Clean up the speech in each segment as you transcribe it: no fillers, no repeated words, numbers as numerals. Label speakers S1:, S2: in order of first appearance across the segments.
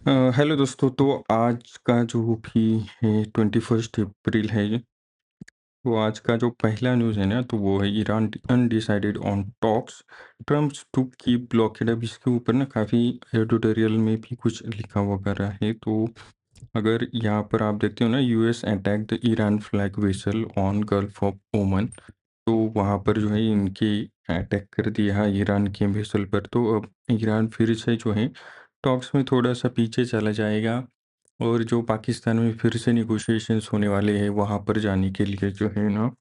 S1: Hello दोस्तों। तो आज का जो भी है 21 अप्रैल है, तो आज का जो पहला न्यूज़ है ना, तो वो है Iran undecided on talks Trump's to keep blockade. अब इसके ऊपर ना काफ़ी एडिटोरियल में भी कुछ लिखा वगैरह है। तो अगर यहाँ पर आप देखते हो ना, US attack the Iran flag vessel on gulf of ओमन। तो वहाँ पर जो है इनके अटैक कर दिया है ईरान के वेसल पर। तो अब ईरान फिर से जो है टॉक्स में थोड़ा सा पीछे चला जाएगा, और जो पाकिस्तान में फिर से निगोशिएशंस होने वाले हैं वहाँ पर जाने के लिए जो है ना,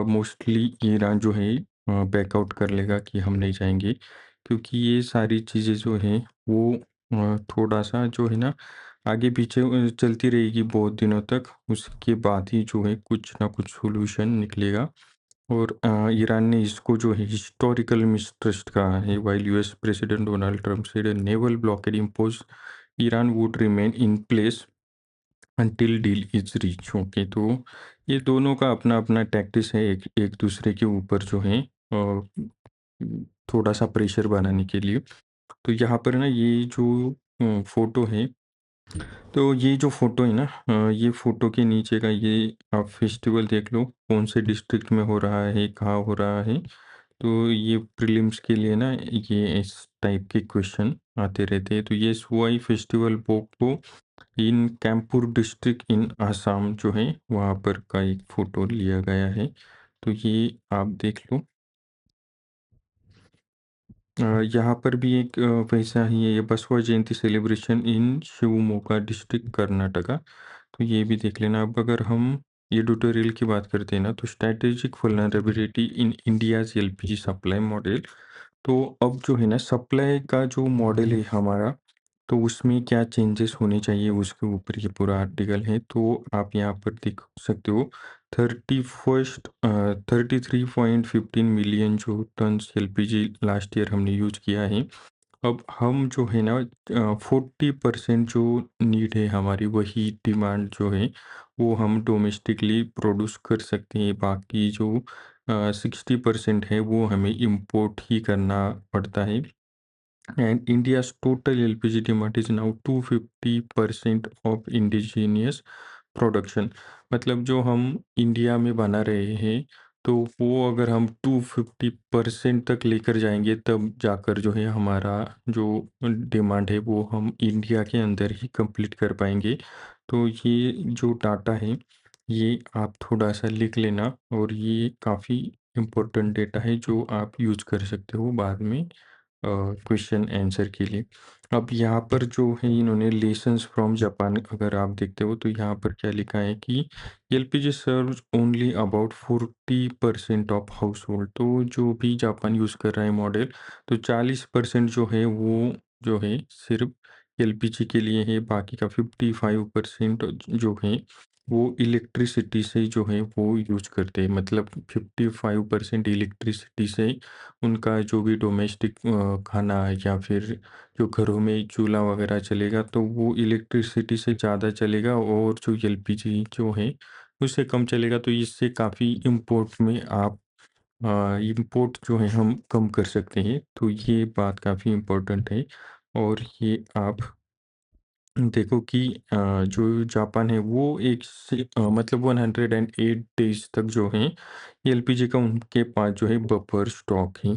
S1: मोस्टली ईरान जो है बैकआउट कर लेगा कि हम नहीं जाएंगे, क्योंकि ये सारी चीज़ें जो हैं वो थोड़ा सा जो है ना आगे पीछे चलती रहेगी बहुत दिनों तक। उसके बाद ही जो है कुछ ना कुछ सोल्यूशन निकलेगा। और ईरान ने इसको जो है हिस्टोरिकल मिसट्रस्ट कहा है। While US president Donald Trump said a naval blockade impose Iran would remain in place until deal is reach. Okay, तो ये दोनों का अपना अपना टैक्टिस है, एक एक दूसरे के ऊपर जो है थोड़ा सा प्रेशर बनाने के लिए। तो यहाँ पर ना ये जो फोटो है, तो ये जो फोटो है ना, ये फोटो के नीचे का ये आप फेस्टिवल देख लो, कौन से डिस्ट्रिक्ट में हो रहा है, कहाँ हो रहा है। तो ये प्रीलिम्स के लिए ना ये इस टाइप के क्वेश्चन आते रहते हैं। तो ये सुवाई फेस्टिवल पोको in Kampur district in Assam जो है वहाँ पर का एक फ़ोटो लिया गया है। तो ये आप देख लो। यहाँ पर भी एक वैसा ही है, ये Basava Jayanti celebration in Shivamogga district Karnataka. तो ये भी देख लेना। अब अगर हम एडिटोरियल की बात करते हैं ना, तो स्ट्रैटेजिक वल्नरेबिलिटी इन इंडियाज़ एलपीजी सप्लाई मॉडल। तो अब जो है ना सप्लाई का जो मॉडल है हमारा, तो उसमें क्या चेंजेस होने चाहिए उसके ऊपर ये पूरा आर्टिकल है। तो आप यहाँ पर देख सकते हो 33.15 मिलियन जो टन एलपीजी लास्ट ईयर हमने यूज किया है। अब हम जो है ना 40% जो नीड है हमारी, वही डिमांड जो है वो हम डोमेस्टिकली प्रोड्यूस कर सकते हैं। बाकी जो 60% है वो हमें इम्पोर्ट ही करना पड़ता है। And India's total LPG demand is now 250% of indigenous production. मतलब जो हम इंडिया में बना रहे हैं, तो वो अगर हम 250% तक लेकर जाएंगे तब जाकर जो है हमारा जो डिमांड है वो हम इंडिया के अंदर ही कंप्लीट कर पाएंगे। तो ये जो डाटा है ये आप थोड़ा सा लिख लेना, और ये काफ़ी इम्पोर्टेंट डेटा है जो आप यूज कर सकते हो बाद में क्वेश्चन आंसर के लिए। अब यहाँ पर जो है इन्होंने लेसन्स फ्रॉम जापान अगर आप देखते हो, तो यहाँ पर क्या लिखा है कि LPG serves only about 40% of house hold. तो जो भी जापान यूज़ कर रहा है मॉडल, तो 40% जो है वो जो है सिर्फ एलपीजी के लिए है। बाकी का 55% जो है वो इलेक्ट्रिसिटी से जो है वो यूज करते हैं। मतलब 55% इलेक्ट्रिसिटी से उनका जो भी डोमेस्टिक खाना है या फिर जो घरों में चूल्हा वगैरह चलेगा, तो वो इलेक्ट्रिसिटी से ज़्यादा चलेगा, और जो एलपीजी जो है उससे कम चलेगा। तो इससे काफ़ी इम्पोर्ट में आप इम्पोर्ट जो है हम कम कर सकते हैं। तो ये बात काफ़ी इम्पोर्टेंट है। और ये आप देखो कि जो जापान है वो एक से मतलब 108 डेज तक जो है एलपीजी का उनके पास जो है बफर स्टॉक है।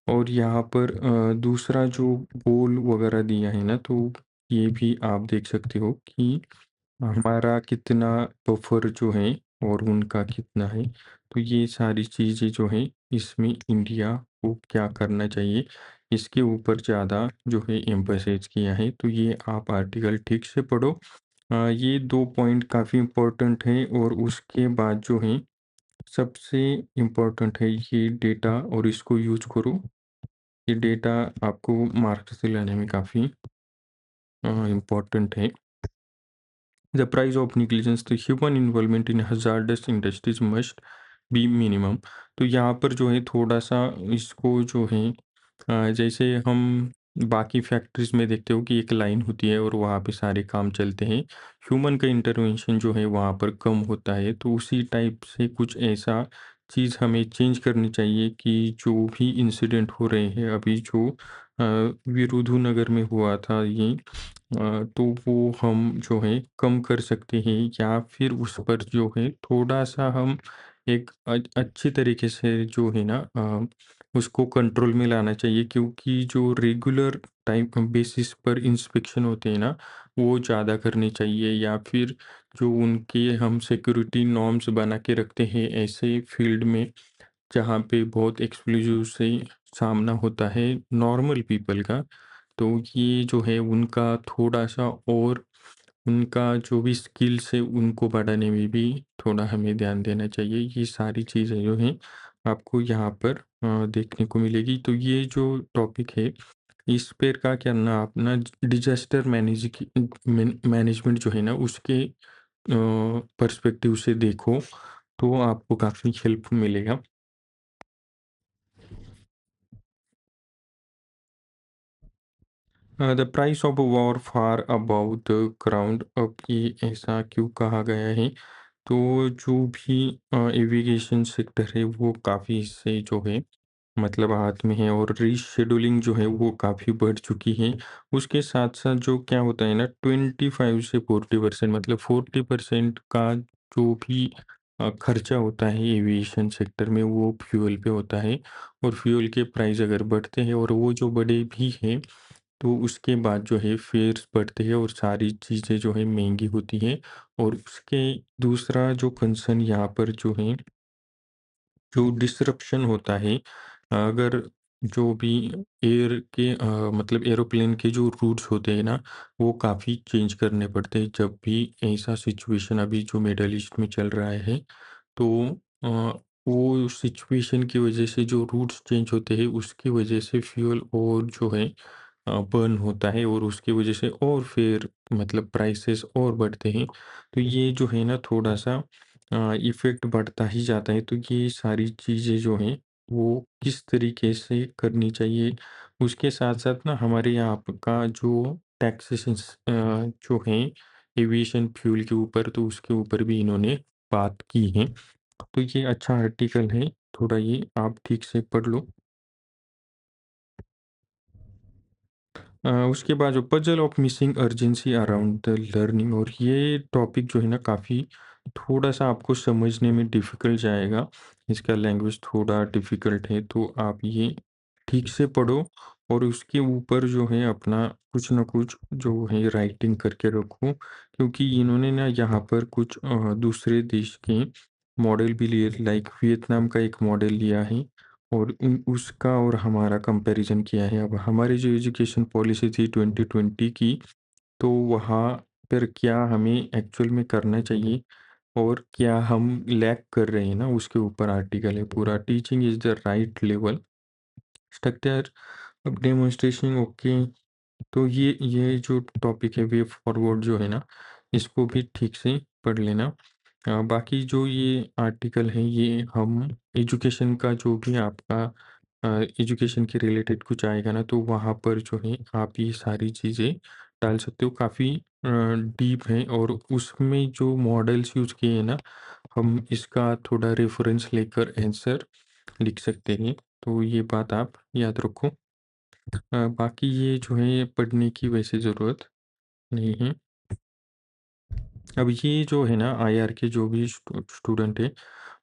S1: और यहाँ पर दूसरा जो गोल वगैरह दिया है ना, तो ये भी आप देख सकते हो कि हमारा कितना बफर जो है और उनका कितना है। तो ये सारी चीज़ें जो है इसमें इंडिया को क्या करना चाहिए, इसके ऊपर ज़्यादा जो है एम्फसाइज किया है। तो ये आप आर्टिकल ठीक से पढ़ो। ये 2 पॉइंट काफ़ी इम्पोर्टेंट है, और उसके बाद जो है सबसे इम्पोर्टेंट है ये डेटा, और इसको यूज़ करो। ये डेटा आपको मार्क्स दिलाने में काफ़ी इम्पोर्टेंट है। The price of negligence, the human involvement in hazardous industries must be minimum। तो यहाँ पर जो है थोड़ा सा इसको जो है जैसे हम बाकी फैक्ट्रीज में देखते हो कि एक लाइन होती है और वहाँ पे सारे काम चलते हैं, ह्यूमन का इंटरवेंशन जो है वहाँ पर कम होता है। तो उसी टाइप से कुछ ऐसा चीज़ हमें चेंज करनी चाहिए कि जो भी इंसिडेंट हो रहे हैं अभी, जो विरुधुनगर में हुआ था ये। तो वो हम जो है कम कर सकते हैं या फिर उस पर जो है थोड़ा-सा हम एक अच्छी तरीके से जो है ना उसको कंट्रोल में लाना चाहिए, क्योंकि जो रेगुलर टाइम बेसिस पर इंस्पेक्शन होते हैं ना, वो ज़्यादा करने चाहिए, या फिर जो उनके हम सिक्योरिटी नॉर्म्स बना के रखते हैं ऐसे फील्ड में जहाँ पे बहुत एक्सक्लूसिव से सामना होता है नॉर्मल पीपल का, तो ये जो है उनका थोड़ा-सा और उनका जो भी स्किल्स है उनको बढ़ाने में भी थोड़ा हमें ध्यान देना चाहिए। ये सारी चीज़ें जो हैं आपको यहाँ पर देखने को मिलेगी। तो ये जो टॉपिक है इस पे का क्या ना आप ना डिज़ास्टर मैनेजमेंट जो है ना उसके पर्सपेक्टिव से देखो, तो आपको काफ़ी हेल्प मिलेगा। The price of war far about the ground. अब ये ऐसा क्यों कहा गया है? तो जो भी एविएशन सेक्टर है वो काफ़ी इससे जो है मतलब हाथ में है, और रीशेड्यूलिंग जो है वो काफ़ी बढ़ चुकी है। उसके साथ-साथ जो क्या होता है ना 25 से 40% मतलब 40% का जो भी खर्चा होता है एविएशन सेक्टर में वो फ्यूल पे होता है, और फ्यूल के प्राइस अगर बढ़ते हैं और वो जो बढ़े भी हैं, तो उसके बाद जो है फेयर्स बढ़ते हैं और सारी चीज़ें जो है महंगी होती हैं। और उसके दूसरा जो कंसर्न यहाँ पर जो है, जो डिसरप्शन होता है, अगर जो भी एयर के मतलब एरोप्लेन के जो रूट्स होते हैं ना, वो काफ़ी चेंज करने पड़ते हैं जब भी ऐसा सिचुएशन अभी जो मिडल ईस्ट में चल रहा है। तो अ, वो सिचुएशन की वजह से जो रूट्स चेंज होते हैं उसकी वजह से फ्यूल और जो है बर्न होता है, और उसकी वजह से और फिर मतलब प्राइसेस और बढ़ते हैं। तो ये जो है ना थोड़ा-सा इफ़ेक्ट बढ़ता ही जाता है। तो ये सारी चीज़ें जो हैं वो किस तरीके से करनी चाहिए, उसके साथ-साथ ना हमारे यहाँ का जो टैक्सेशंस जो हैं एविएशन फ्यूल के ऊपर, तो उसके ऊपर भी इन्होंने बात की है। तो ये अच्छा आर्टिकल है, थोड़ा ये आप ठीक से पढ़ लो। उसके बाद जो puzzle of missing urgency around the learning, और ये टॉपिक जो है ना काफ़ी थोड़ा-सा आपको समझने में डिफ़िकल्ट जाएगा। इसका लैंग्वेज थोड़ा डिफ़िकल्ट है, तो आप ये ठीक से पढ़ो और उसके ऊपर जो है अपना कुछ न कुछ जो है राइटिंग करके रखो। क्योंकि इन्होंने ना यहाँ पर कुछ दूसरे देश के मॉडल भी लिए, लाइक वियतनाम का एक मॉडल लिया है और उसका और हमारा कंपैरिजन किया है। अब हमारी जो एजुकेशन पॉलिसी थी 2020 की, तो वहाँ पर क्या हमें एक्चुअल में करना चाहिए और क्या हम लैग कर रहे हैं ना, उसके ऊपर आर्टिकल है पूरा। Teaching is the right level, structure अब डेमोन्स्ट्रेशन ओके। तो ये जो टॉपिक है वे फॉरवर्ड जो है ना, इसको भी ठीक से पढ़ लेना। बाकी जो ये आर्टिकल है ये हम एजुकेशन का जो भी आपका एजुकेशन के रिलेटेड कुछ आएगा ना, तो वहाँ पर जो है आप ये सारी चीज़ें डाल सकते हो। काफ़ी डीप है, और उसमें जो मॉडल्स यूज़ किए हैं ना, हम इसका थोड़ा रेफरेंस लेकर आंसर लिख सकते हैं। तो ये बात आप याद रखो। बाकी ये जो है पढ़ने की वैसे ज़रूरत नहीं है। अब ये जो है ना आईआर के जो भी स्टूडेंट है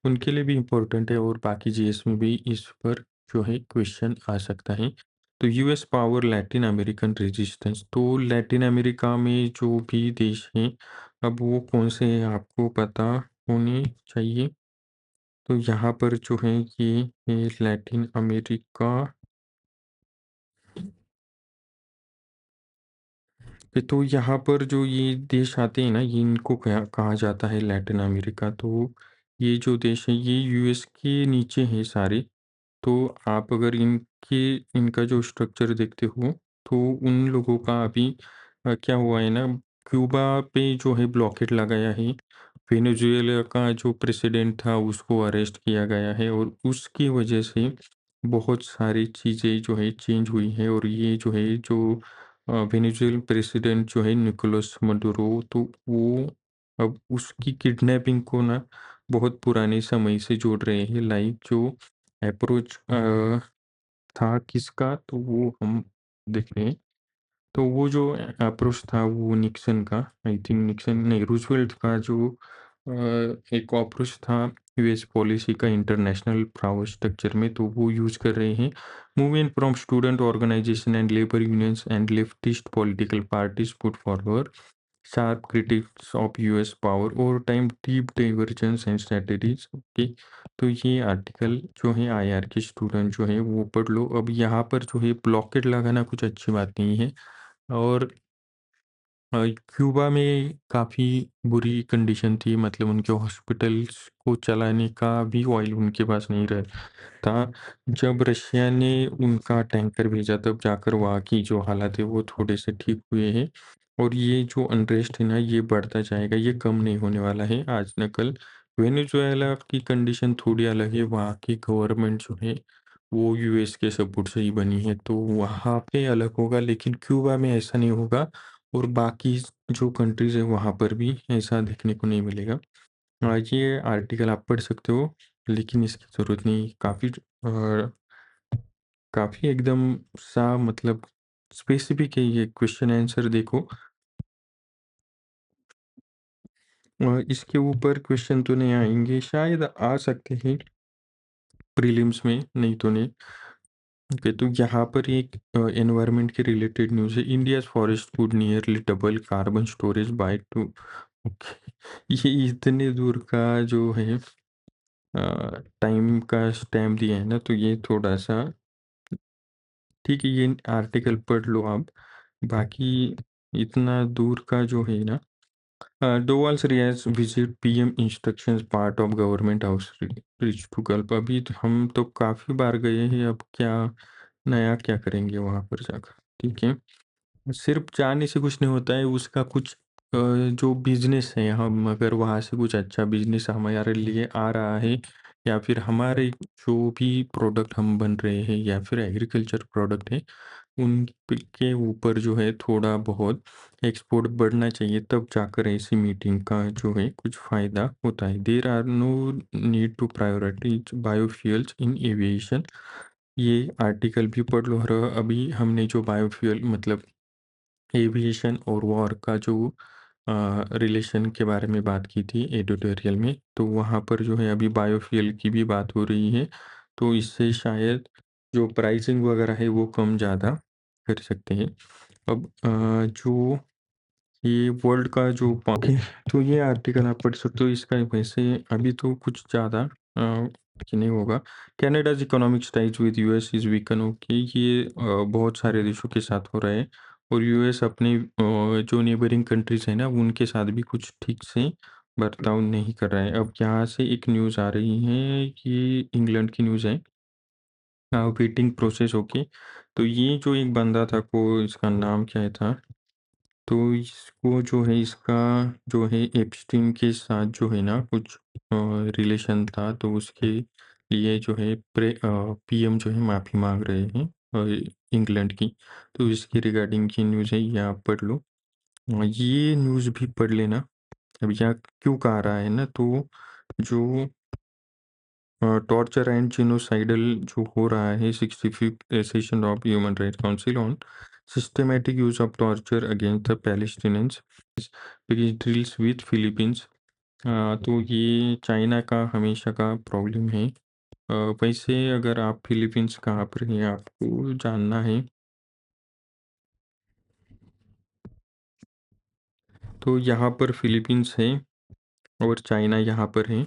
S1: उनके लिए भी इम्पोर्टेंट है, और बाकी जीएस में भी इस पर जो है क्वेश्चन आ सकता है। तो US power Latin American resistance, तो लैटिन अमेरिका में जो भी देश हैं अब वो कौन से हैं आपको पता होने चाहिए। तो यहाँ पर जो है ये है लैटिन अमेरिका। तो यहाँ पर जो ये देश आते हैं ना, ये इनको क्या कहा जाता है लैटिन अमेरिका। तो ये जो देश है ये यूएस के नीचे हैं सारे। तो आप अगर इनका जो स्ट्रक्चर देखते हो, तो उन लोगों का अभी क्या हुआ है ना, क्यूबा पे जो है ब्लॉकेट लगाया है। वेनेजुएला का जो प्रेसिडेंट था उसको अरेस्ट किया गया है, और उसकी वजह से बहुत सारी चीज़ें जो है चेंज हुई हैं। और ये जो है जो वेनेजुएलन प्रेसिडेंट जो है निकोलस मडुरो, तो वो अब उसकी किडनैपिंग को ना बहुत पुराने समय से जोड़ रहे हैं। लाइक जो अप्रोच था किसका, तो वो हम देखें तो वो जो अप्रोच था वो निक्सन का, आई थिंक निक्सन नहीं, रूज़वेल्ट का जो एक अप्रोच था यूएस पॉलिसी का इंटरनेशनल पावर स्ट्रक्चर में, तो वो यूज़ कर रहे हैं। Movement from student organisation and labour unions and leftist political parties put forward sharp critics of US power over time deep divergence and strategies. Okay, तो ये article जो है आईआर के स्टूडेंट जो है वो पढ़ लो। अब यहाँ पर जो है ब्लॉकेट लगाना कुछ अच्छी बात नहीं है। और क्यूबा में काफ़ी बुरी कंडीशन थी, मतलब उनके हॉस्पिटल्स को चलाने का भी ऑयल उनके पास नहीं रहता। जब रशिया ने उनका टैंकर भेजा तब जाकर वहाँ की जो हालात है वो थोड़े से ठीक हुए हैं। और ये जो अनरेस्ट है ना ये बढ़ता जाएगा, ये कम नहीं होने वाला है आज न कल। वेनेजुएला की कंडीशन थोड़ी अलग है, वहाँ की गवर्नमेंट जो है वो यूएस के सपोर्ट से ही बनी है, तो वहाँ पे अलग होगा, लेकिन क्यूबा में ऐसा नहीं होगा। और बाकी जो कंट्रीज़ है वहाँ पर भी ऐसा देखने को नहीं मिलेगा। ये आर्टिकल आप पढ़ सकते हो, लेकिन इसकी ज़रूरत नहीं। काफ़ी एकदम सा मतलब स्पेसिफिक है ये क्वेश्चन आंसर देखो। इसके ऊपर क्वेश्चन तो नहीं आएँगे, शायद आ सकते हैं प्रीलिम्स में, नहीं तो नहीं। ओके, तो यहाँ पर एक एनवायरनमेंट के रिलेटेड न्यूज़ है। India's forest would nearly double carbon storage by two. Okay, ये इतने दूर का जो है टाइम का स्टैम्प दिया है ना, तो ये थोड़ा-सा ठीक है, ये आर्टिकल पढ़ लो आप। बाकी इतना दूर का जो है ना, Doval's Riyadh visit PM instructions part of government house reach to Gulf. अभी तो हम तो काफ़ी बार गए हैं, अब क्या नया क्या करेंगे वहाँ पर जाकर, ठीक है। सिर्फ जाने से कुछ नहीं होता है, उसका कुछ जो बिजनेस है, हम अगर वहाँ से कुछ अच्छा बिजनेस हमारे लिए आ रहा है, या फिर हमारे जो भी प्रोडक्ट हम बन रहे हैं या फिर एग्रीकल्चर प्रोडक्ट है, उन के ऊपर जो है थोड़ा बहुत एक्सपोर्ट बढ़ना चाहिए, तब जाकर ऐसी मीटिंग का जो है कुछ फ़ायदा होता है। There are no need to prioritise biofuels in aviation. ये आर्टिकल भी पढ़ लो। और अभी हमने जो बायोफ्यूल मतलब एविएशन और वॉर का जो रिलेशन के बारे में बात की थी एडिटोरियल में, तो वहाँ पर जो है अभी बायोफ्यूल की भी बात हो रही है, तो इससे शायद जो प्राइसिंग वगैरह है वो कम ज़्यादा कर सकते हैं। अब जो ये वर्ल्ड का जो ओके, तो ये आर्टिकल आप पढ़ सकते हो। इसका वैसे अभी तो कुछ ज़्यादा कि नहीं होगा। Canada's economic ties with US is weaken. Okay, ये बहुत सारे देशों के साथ हो रहा है, और यूएस अपने जो नेबरिंग कंट्रीज़ हैं ना उनके साथ भी कुछ ठीक से बर्ताव नहीं कर रहा है। अब यहाँ से एक न्यूज़ आ रही है, ये इंग्लैंड की न्यूज़ है। Waiting process. ओके, तो ये जो एक बंदा था, को इसका नाम क्या था, तो इसको जो है इसका जो है एप्स्टीन के साथ जो है ना कुछ रिलेशन था, तो उसके लिए जो है पीएम जो है माफ़ी मांग रहे हैं इंग्लैंड की। तो इसकी रिगार्डिंग की न्यूज़ है, ये आप पढ़ लो। ये न्यूज़ भी पढ़ लेना। अब यहाँ क्यों कहा रहा है ना, तो जो टॉर्चर एंड जिनोसाइडल जो हो रहा है, 65th session of human rights council on systematic use of torture against the Palestinians deals with Philippines. तो ये चाइना का हमेशा का प्रॉब्लम है। वैसे अगर आप फिलीपींस कहाँ पर हैं आपको जानना है, तो यहाँ पर फिलीपींस है और चाइना यहाँ पर है,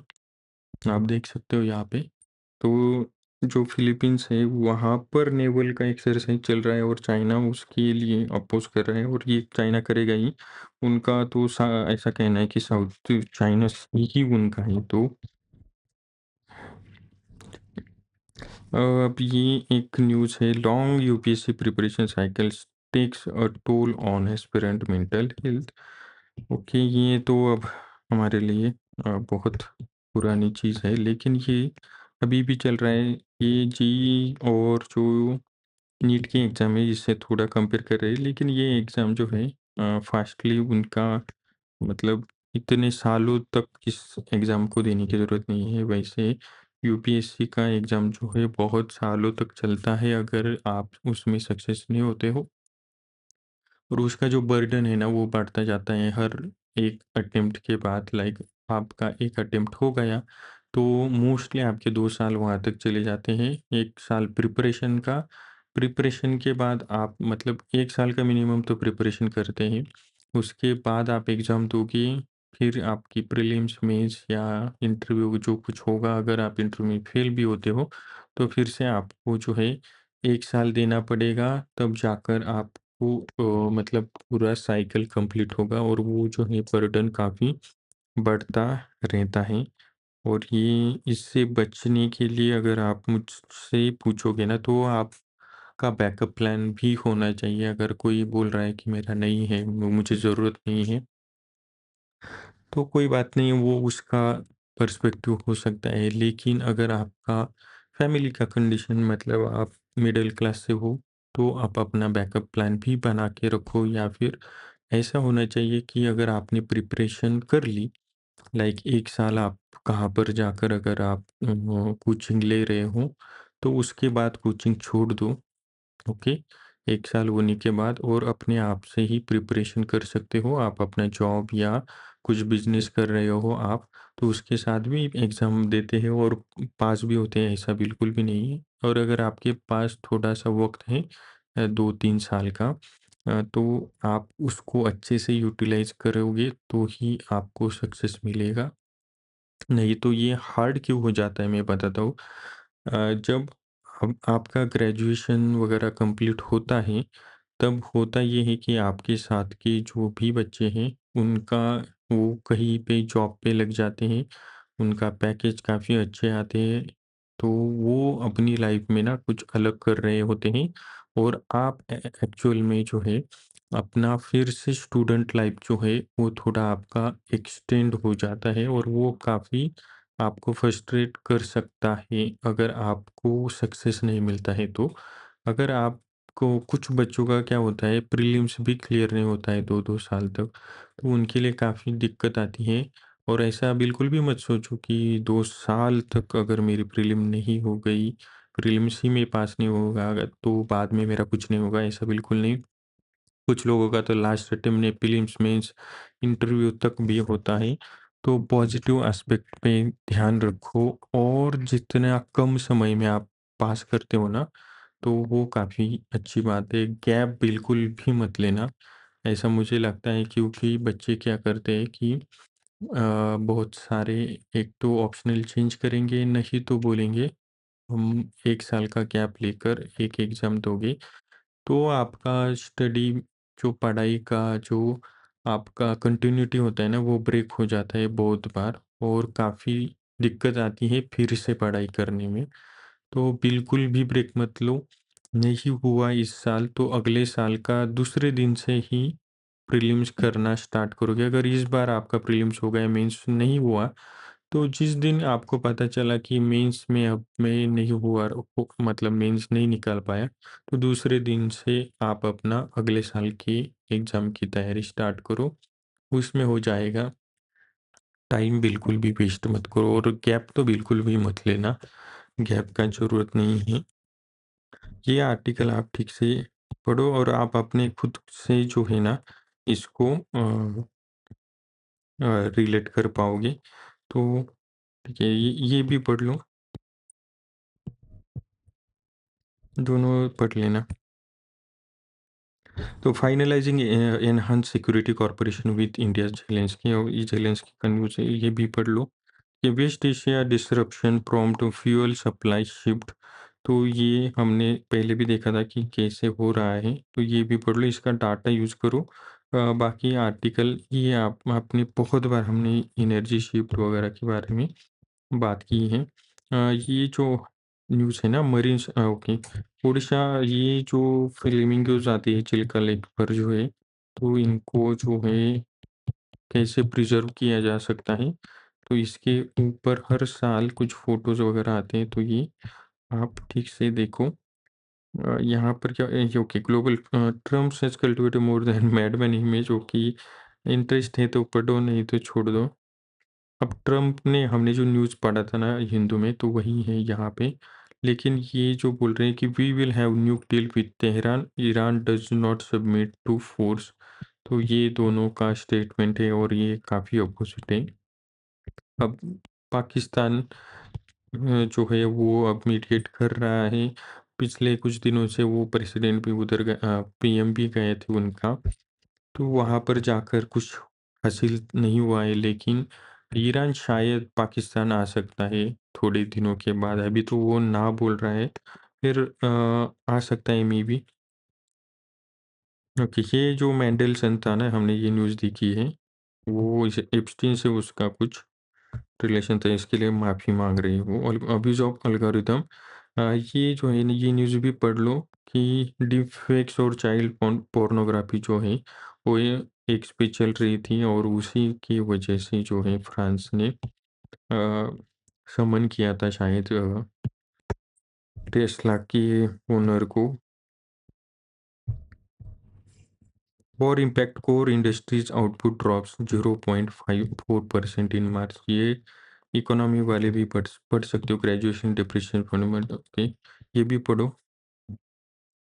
S1: आप देख सकते हो यहाँ पे। तो जो फिलीपींस है वहाँ पर नेवल का एक्सरसाइज चल रहा है, और चाइना उसके लिए अपोज कर रहा है, और ये चाइना करेगा ही। उनका तो ऐसा कहना है कि साउथ चाइना ही उनका है। तो अब ये एक न्यूज़ है, long UPSC preparation cycles takes a toll on aspirant mental health. Okay, ये तो अब हमारे लिए बहुत पुरानी चीज़ है, लेकिन ये अभी भी चल रहा है। ये जी और जो नीट के एग्ज़ाम है इससे थोड़ा कंपेयर कर रहे हैं, लेकिन ये एग्ज़ाम जो है फास्टली उनका मतलब इतने सालों तक इस एग्ज़ाम को देने की ज़रूरत नहीं है। वैसे यूपीएससी का एग्ज़ाम जो है बहुत सालों तक चलता है अगर आप उसमें सक्सेस नहीं होते हो, और उसका जो बर्डन है ना वो बढ़ता जाता है हर एक अटेम्प्ट के बाद। लाइक आपका एक अटेम्प्ट हो गया तो मोस्टली आपके 2 साल वहाँ तक चले जाते हैं। 1 साल प्रिपरेशन का, प्रिपरेशन के बाद आप मतलब 1 साल का मिनिमम तो प्रिपरेशन करते हैं। उसके बाद आप एग्ज़ाम दोगे, फिर आपकी प्रीलिम्स, मेंस या इंटरव्यू जो कुछ होगा, अगर आप इंटरव्यू में फेल भी होते हो, तो फिर से आपको जो है 1 साल देना पड़ेगा, तब जाकर आप वो मतलब पूरा साइकिल कंप्लीट होगा, और वो जो है बर्डन काफ़ी बढ़ता रहता है। और ये इससे बचने के लिए अगर आप मुझसे पूछोगे ना तो आपका बैकअप प्लान भी होना चाहिए। अगर कोई बोल रहा है कि मेरा नहीं है, मुझे ज़रूरत नहीं है, तो कोई बात नहीं, वो उसका पर्सपेक्टिव हो सकता है। लेकिन अगर आपका फैमिली का कंडीशन मतलब आप मिडिल क्लास से हो, तो आप अपना बैकअप प्लान भी बना के रखो, या फिर ऐसा होना चाहिए कि अगर आपने प्रिपरेशन कर ली, लाइक 1 साल आप कहाँ पर जाकर अगर आप कोचिंग ले रहे हो, तो उसके बाद कोचिंग छोड़ दो। ओके, 1 साल होने के बाद और अपने आप से ही प्रिपरेशन कर सकते हो। आप अपना जॉब या कुछ बिज़नेस कर रहे हो आप, तो उसके साथ भी एग्ज़ाम देते हैं और पास भी होते हैं, ऐसा बिल्कुल भी नहीं है। और अगर आपके पास थोड़ा-सा वक़्त है 2-3 साल का, तो आप उसको अच्छे से यूटिलाइज़ करोगे तो ही आपको सक्सेस मिलेगा। नहीं तो ये हार्ड क्यों हो जाता है मैं बताता हूँ। जब आपका ग्रेजुएशन वगैरह कंप्लीट होता है, तब होता ये है कि आपके साथ के जो भी बच्चे हैं, उनका वो कहीं पे जॉब पे लग जाते हैं, उनका पैकेज काफ़ी अच्छे आते हैं, तो वो अपनी लाइफ में ना कुछ अलग कर रहे होते हैं, और आप एक्चुअल में जो है अपना फिर से स्टूडेंट लाइफ जो है वो थोड़ा आपका एक्सटेंड हो जाता है, और वो काफ़ी आपको फ्रस्ट्रेट कर सकता है अगर आपको सक्सेस नहीं मिलता है तो। अगर आपको कुछ बच्चों का क्या होता है, प्रीलिम्स भी क्लियर नहीं होता है 2-2 साल तक, तो उनके लिए काफ़ी दिक्कत आती है। और ऐसा बिल्कुल भी मत सोचो कि 2 साल तक अगर मेरी प्रीलिम नहीं हो गई, प्रीलिम्स ही में पास नहीं होगा तो बाद में मेरा कुछ नहीं होगा, ऐसा बिल्कुल नहीं। कुछ लोगों का तो लास्ट अटेम्प्ट में प्रीलिम्स, मेंस, इंटरव्यू तक भी होता है। तो पॉजिटिव एस्पेक्ट पे ध्यान रखो, और जितना कम समय में आप पास करते हो ना, तो वो काफ़ी अच्छी बात है। गैप बिल्कुल भी मत लेना, ऐसा मुझे लगता है, क्योंकि बच्चे क्या करते हैं कि बहुत सारे एक तो ऑप्शनल चेंज करेंगे, नहीं तो बोलेंगे हम 1 साल का गैप लेकर एक एग्ज़ाम दोगे। तो आपका स्टडी जो पढ़ाई का जो आपका कंटिन्यूटी होता है ना, वो ब्रेक हो जाता है बहुत बार, और काफ़ी दिक्कत आती है फिर से पढ़ाई करने में। तो बिल्कुल भी ब्रेक मत लो। नहीं हुआ इस साल तो अगले साल का दूसरे दिन से ही प्रीलिम्स करना स्टार्ट करोगे। अगर इस बार आपका प्रीलिम्स हो गया, मेंस नहीं हुआ, तो जिस दिन आपको पता चला कि मेंस में अब मैं नहीं हुआ, मतलब मेंस नहीं निकाल पाया, तो दूसरे दिन से आप अपना अगले साल की एग्ज़ाम की तैयारी स्टार्ट करो, उसमें हो जाएगा। टाइम बिल्कुल भी वेस्ट मत करो, और गैप तो बिल्कुल भी मत लेना, गैप का ज़रूरत नहीं है। ये आर्टिकल आप ठीक से पढ़ो, और आप अपने खुद से जो है ना इसको रिलेट कर पाओगे। तो ठीक है, ये भी पढ़ लो, दोनों पढ़ लेना। तो finalising enhance security corporation with India Zelensky, और ये ज़ेलेंस्की का न्यूज़ है, ये भी पढ़ लो। ये West Asia disruption prompt fuel supply shift, तो ये हमने पहले भी देखा था कि कैसे हो रहा है, तो ये भी पढ़ लो, इसका डाटा यूज़ करो। बाकी आर्टिकल ये आप आपने बहुत बार हमने एनर्जी शिफ्ट वगैरह के बारे में बात की है। ये जो न्यूज़ है ना मरीन्स, ओके, ओडिशा, ये जो फ्लेमिंगोज़ आती है चिल्का लेक पर जो है, तो इनको जो है कैसे प्रिज़र्व किया जा सकता है, तो इसके ऊपर हर साल कुछ फ़ोटोज़ वगैरह आते हैं, तो ये आप ठीक से देखो। यहाँ पर क्या okay, global Trump has cultivated more than madman image, okay, interest है तो पढ़ो, नहीं तो छोड़ दो। अब ट्रम्प ने हमने जो न्यूज़ पढ़ा था ना हिंदू में तो वही है यहाँ पे। लेकिन ये जो बोल रहे हैं कि we will have nuke deal with Tehran, Iran does not submit to force. तो ये दोनों का स्टेटमेंट है और ये काफ़ी अपोज़िट है। अब पाकिस्तान जो है वो अब मीडिएट कर रहा है। पिछले कुछ दिनों से वो प्रेसिडेंट भी उधर पीएम भी गए थे उनका। तो वहाँ पर जाकर कुछ हासिल नहीं हुआ है, लेकिन ईरान शायद पाकिस्तान आ सकता है थोड़े दिनों के बाद। अभी तो वो ना बोल रहा है, फिर आ सकता है मे बी। ओके, ये जो मेंडलसन था ना, हमने ये न्यूज़ देखी है, वो इस एप्स्टीन से उसका कुछ रिलेशन था, इसके लिए माफ़ी माँग रही है वो। और अब्यूज़ ऑफ एल्गोरिदम, ये जो है ना, ये न्यूज़ भी पढ़ लो कि डीप फेक्स और चाइल्ड पोर्नोग्राफी जो है, वो ये एक पे चल रही थी और उसी की वजह से जो है फ्रांस ने समन किया था शायद टेस्ला के ओनर को। और impact core industries output drops 0.54% इन मार्च। ये इकोनॉमी वाले भी पढ़ सकते हो, ग्रेजुएशन डिप्रेशन फंडामेंटल के, ये भी पढ़ो।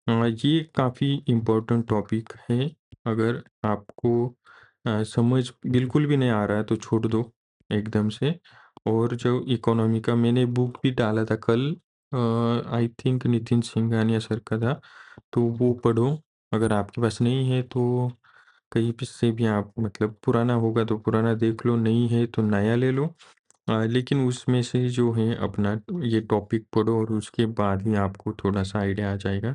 S1: ये काफ़ी इम्पोर्टेंट टॉपिक है। अगर आपको समझ बिल्कुल भी नहीं आ रहा है तो छोड़ दो एकदम से। और जो इकोनॉमी का मैंने बुक भी डाला था कल, I think Nitin Singhania sir का था, तो वो पढ़ो। अगर आपके पास नहीं है तो कहीं पे से भी आप मतलब पुराना होगा तो पुराना देख लो, नहीं है तो नया ले लो। लेकिन उसमें से जो है अपना ये टॉपिक पढ़ो और उसके बाद ही आपको थोड़ा-सा आइडिया आ जाएगा।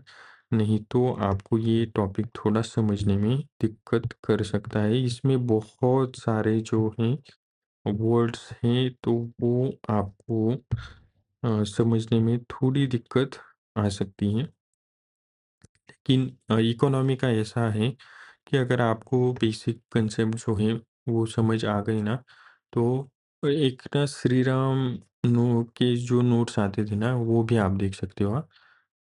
S1: नहीं तो आपको ये टॉपिक थोड़ा समझने में दिक्कत कर सकता है। इसमें बहुत सारे जो हैं वर्ड्स हैं, तो वो आपको समझने में थोड़ी दिक्कत आ सकती है। लेकिन इकोनॉमी का ऐसा है कि अगर आपको बेसिक कंसेप्ट जो है वो समझ आ गए ना, तो एक ना श्रीराम नो के जो नोट्स आते थे ना, वो भी आप देख सकते हो।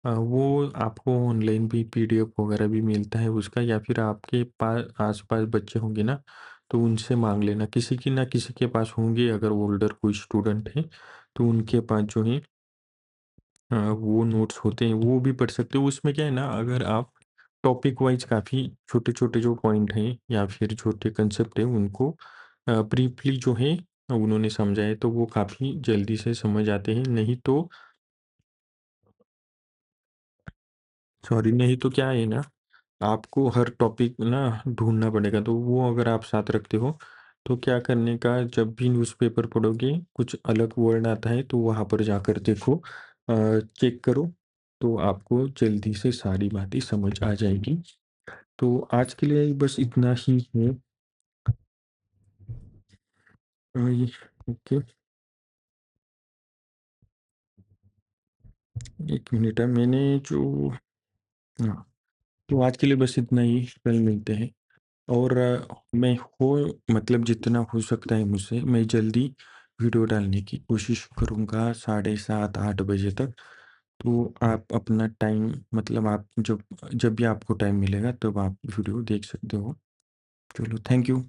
S1: वो आपको ऑनलाइन भी पीडीएफ वगैरह भी मिलता है उसका, या फिर आपके पास आसपास बच्चे होंगे ना, तो उनसे मांग लेना। किसी की ना किसी के पास होंगे, अगर ओल्डर कोई स्टूडेंट है तो उनके पास जो है वो नोट्स होते हैं, वो भी पढ़ सकते हो। उसमें क्या है ना, अगर आप टॉपिक वाइज काफ़ी छोटे-छोटे जो पॉइंट हैं या फिर छोटे कंसेप्ट हैं उनको ब्रीफली जो है उन्होंने समझाया, तो वो काफ़ी जल्दी से समझ आते हैं। नहीं तो सॉरी, नहीं तो क्या है ना, आपको हर टॉपिक ना ढूँढना पड़ेगा। तो वो अगर आप साथ रखते हो, तो क्या करने का, जब भी न्यूज़पेपर पढ़ोगे कुछ अलग वर्ड आता है तो वहाँ पर जाकर देखो, चेक करो, तो आपको जल्दी से सारी बातें समझ आ जाएगी। तो आज के लिए बस इतना ही है। ये ओके, 1 मिनट है, मैंने जो हाँ, तो आज के लिए बस इतना ही, कल मिलते हैं। और मैं हो मतलब जितना हो सकता है मुझसे, मैं जल्दी वीडियो डालने की कोशिश करूँगा 7:30-8 बजे तक। तो आप अपना टाइम मतलब आप जब जब भी आपको टाइम मिलेगा तब आप वीडियो देख सकते हो। चलो, थैंक यू।